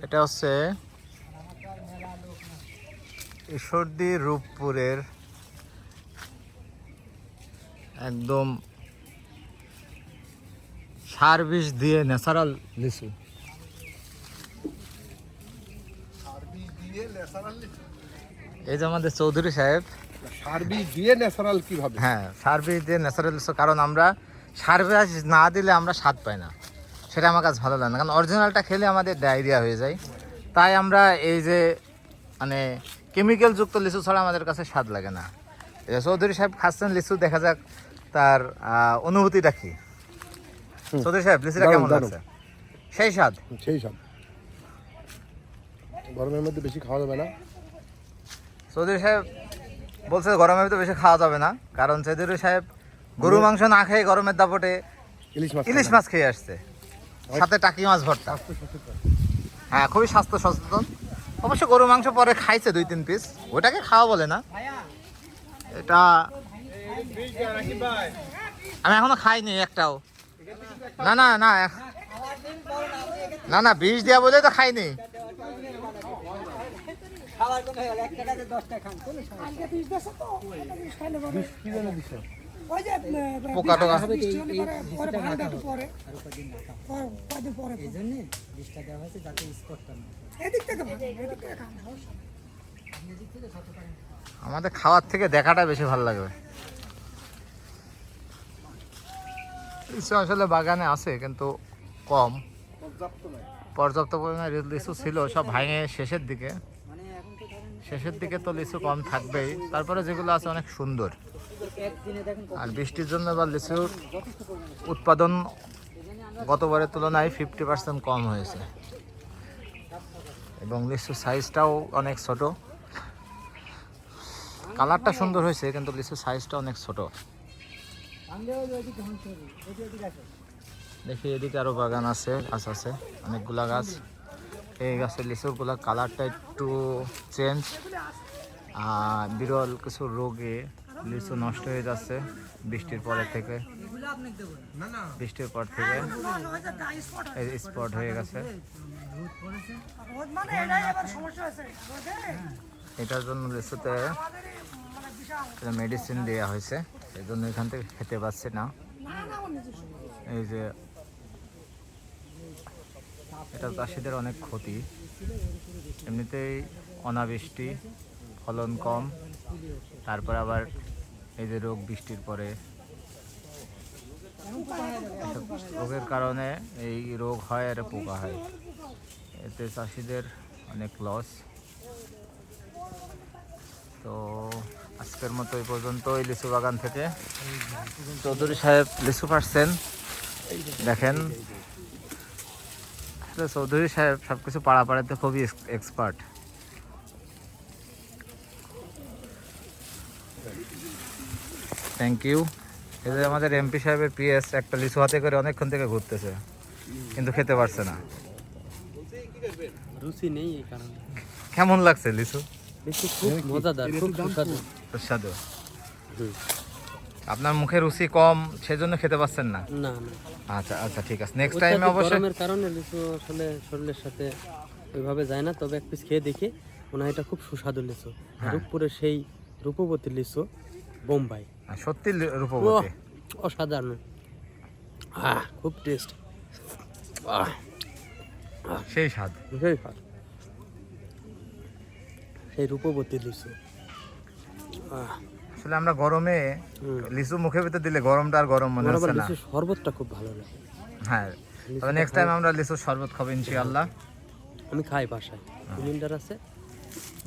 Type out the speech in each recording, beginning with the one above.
এটা হচ্ছে ঈশ্বরদী রূপপুরের একদম সার বিষ দিয়ে ন্যাচারাল লিচু। এই যে আমাদের চৌধুরী সাহেব সার বীজ দিয়ে ন্যাচারাল কিভাবে? হ্যাঁ, সার বিষ দিয়ে ন্যাচারাল লিচু, কারণ আমরা সার বিষ না দিলে আমরা স্বাদ পাই না, সেটা আমার কাছে ভালো লাগে না, কারণ অরিজিনালটা খেলে আমাদের ডায়রিয়া হয়ে যায়। তাই আমরা এই যে মানে কেমিক্যাল যুক্ত লিচু ছাড়া আমাদের কাছে স্বাদ লাগে না। চৌধুরী সাহেব খাচ্ছেন লিচু, দেখা যাক তার অনুভূতিটা কি। চৌধুরী সাহেব, লিচুটা কেমন লাগছে? সেই স্বাদ, সেই স্বাদ। গরমের মধ্যে বেশি খাওয়া যাবে না। চৌধুরী সাহেব বলছে গরমের ভিতরে বেশি খাওয়া যাবে না, কারণ চৌধুরী সাহেব গরু মাংস না খেয়ে গরমের দাপটে ইলিশ মাছ খেয়ে আসছে, সাথে টাকি মাছ ভর্তা। হ্যাঁ, খুবই স্বাস্থ্য সচেতন। অবশ্য গরু মাংস পরে খাইছে 2-3 পিস, ওটাকে খাওয়া বলে না। এটা আমি এখনো খাইনি একটাও। না না না না না, বিষ দেওয়া বলে তো খাইনি। পোকা টোকা আমাদের খাওয়ার থেকে দেখাটা বেশি ভালো লাগবে। লিচু আসলে বাগানে আছে কিন্তু কম, পর্যাপ্ত পরিমাণে লিচু ছিল, সব ভাঙে শেষের দিকে তো লিচু কম থাকবেই। তারপরে যেগুলো আছে অনেক সুন্দর, আর বৃষ্টির জন্য এবার লিচুর উৎপাদন গতবারের তুলনায় 50% কম হয়েছে, এবং লিচুর সাইজটাও অনেক ছোট। কালারটা সুন্দর হয়েছে কিন্তু লিচুর সাইজটা অনেক ছোট। দেখি এদিকে আরো বাগান আছে, গাছ আছে অনেকগুলা গাছ। এই গাছের লিচুগুলা কালারটা একটু চেঞ্জ, আর বিরল কিছু রোগে লিচু নষ্ট হয়ে যাচ্ছে বৃষ্টির পর থেকে স্পট হয়ে গেছে। এটার জন্য লিচুতে মেডিসিন দেওয়া হয়েছে, এই জন্য এখান থেকে খেতে পাচ্ছে না। এই যে এটা চাষিদের অনেক ক্ষতি, এমনিতেই অনাবৃষ্টি, ফলন কম, তারপর আবার এই যে রোগ বৃষ্টির পরে, রোগের কারণে এই রোগ হয় আর পোকা হয়, এতে চাষিদের অনেক লস। তো আজকের মতো এই পর্যন্ত এই লিচু বাগান থেকে। চৌধুরী সাহেব লিচু পাড়ছেন, দেখেন চৌধুরী সাহেব সবকিছু পাড়াতে খুবই এক্সপার্ট। Thank you. এই যে আমাদের এমপি সাহেবের পিএস একটা লিচু হাতে করে অনেকক্ষণ থেকে ঘুরতেছে, কিন্তু খেতে পারছে না, রুচি নেই এই কারণে। কেমন লাগছে লিচু? খুব মজাদার, খুব সুস্বাদু। আপনার মুখে রুচি কম, সেজন্য খেতে পাচ্ছেন না? না না। আচ্ছা আচ্ছা, ঠিক আছে, নেক্সট টাইমে অবশ্যই। গরমের কারণে লিচু আসলে শরীরের সাথে ওইভাবে যায় না, তবে এক পিস খেয়ে দেখি মনে হয় এটা খুব সুস্বাদু লিচু। রূপপুরের সেই রূপবতী লিচু, বোম্বাই, সত্যি রূপবতী, অসাধারণ, খুব টেস্ট, সেই স্বাদ, সেই রূপবতী লিচু। আসলে আমরা গরমে লিচু মুখের ভিতরে দিলে গরমটা আর গরম মনে হচ্ছে না। শরবতটা খুব ভালো লাগে। হ্যাঁ, তবে নেক্সট টাইম আমরা লিচুর শরবত খাবো ইনশাআল্লাহ। আমি খাই বাসায়, সিলিন্ডার আছে,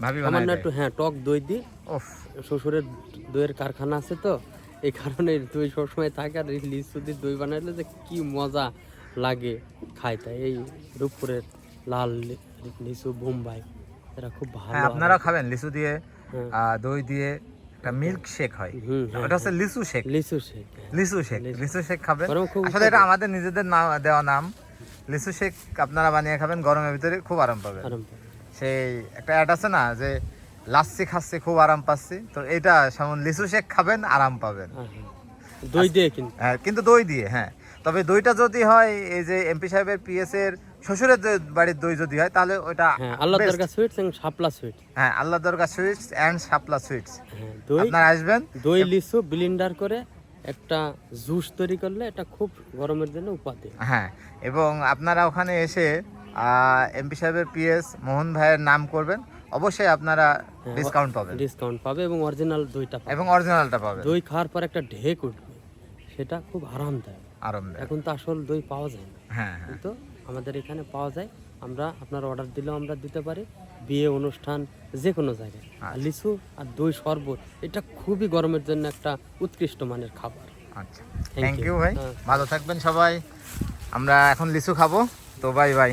ভাবি বানায় না একটু। হ্যাঁ, টক দই দিই। ওফ, শ্বশুরের দইয়ের কারখানা আছে তো, এই কারণে দই সবসময় থাকে, আর এই লিচু দিয়ে দই বানাইলে যে কি মজা লাগে খাই। তাই এই রূপপুরের লাল লিচু, বোম্বাই, এরা খুব ভালো। হ্যাঁ, আপনারা খাবেন লিচু দিয়ে দই দিয়ে একটা মিল্ক শেক হয়, ওটা হচ্ছে লিচু শেক। লিচু শেক খাবেন। আসলে এটা আমাদের নিজেদের দেওয়া নাম, লিচু শেক আপনারা বানিয়ে খাবেন, গরমের ভিতরে খুব আরাম পাবেন। সেই একটা অ্যাড আছে না যে লাচ্ছি খাচ্ছি খুব আরাম পাচ্ছি, তো এটা যেমন লিচু শেক খাবেন, আরাম পাবেন দই দিয়ে, কিন্তু দই দিয়ে। হ্যাঁ, তবে দইটা যদি হয় এই যে এমপি সাহেবের পিএস এর শ্বশুরের বাড়ির দই যদি হয় তাহলে ওটা হ্যাঁ আল্লাহ best। দরগা সুইটস এবং শাপলা সুইটস। হ্যাঁ, আল্লাহ দরগা সুইটস অ্যান্ড শাপলা সুইটস। হ্যাঁ দই আপনারা আসবেন। দই লিচু ব্লেন্ডার করে একটা জুস তৈরি করলে এটা খুব গরমের জন্য উপাদেয়। হ্যাঁ, এবং আপনারা ওখানে এসে এমপি সাহেবের পিএস মোহন ভাইয়ের নাম করবেন, অবশ্যই আপনারা ডিসকাউন্ট পাবেন ডিসকাউন্ট পাবে এবং অরিজিনাল দইটা পাবে। এবং অরিজিনালটা পাবেন। দই খাওয়ার পর একটা ঢেক উঠবে, সেটা খুব আরামদায়ক। আরামদায়ক। এখন তো আসল দই পাওয়া যায় না, হ্যাঁ হ্যাঁ, কিন্তু আমাদের এখানে পাওয়া যায়। আমরা আপনার অর্ডার দিলেও আমরা দিতে পারি, বিয়ে অনুষ্ঠান যে কোনো জায়গায়। আর লিচু আর দই শরবত এটা খুবই গরমের জন্য একটা উৎকৃষ্ট মানের খাবার। আচ্ছা, Thank থ্যাংক you. ইউ ভাই, হ্যাঁ। ভালো থাকবেন সবাই। আমরা এখন লিচু খাবো, তো বাই বাই।